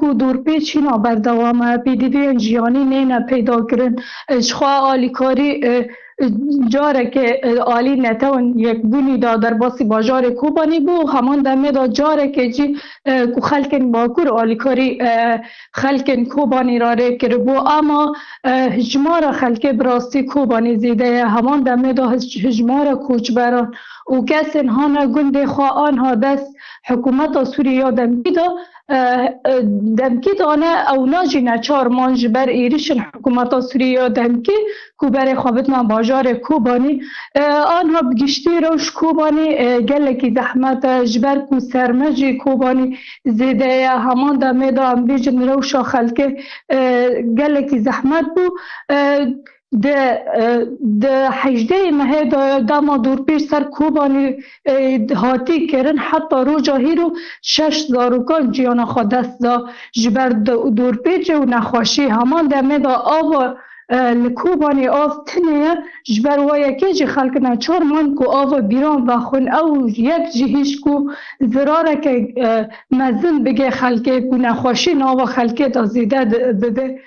کو دور پیچ اینا بردوام پیدیوی جیانی نینا پیدا کرن اشخوا آلیکاری جاره که آلی نتون یک بونی دا در باسی باجار کوبانی بو همان دمه دا جاره که جی کو خلکن باکور آلیکاری خلکن کوبانی را ره کر بو اما هجمار خلک براستی کوبانی زیده همان دمه دا هجمار کوچبران و کسین هانا گنده خواه آنها دست حکومت سوریه دمکی دانه او ناجی نچار مانج بر ایریشن حکومت سوریه دمکی کو بر خوابتنا باجار کوبانی آنها بگشتی روش کوبانی گلکی زحمت جبر کو سرمجی کوبانی زیده همان دمه دا هم بیجن روش خلکه گلکی زحمت بو ده 18 ماه دما دور پیش سر کوبانی هاتی کرن حتی رو جاهی رو 6 زاروکان جیانا خود دست دا جبر دور پیچ و نخواشی همان دمه دا آوا لکوبانی آف تنه جبر و یکی جی خلق نچار من کو آوا بیران و خون او یک جیهش کو زراره که مزن بگه خلقه کو نخواشی ناوا خلقه دا زیده ده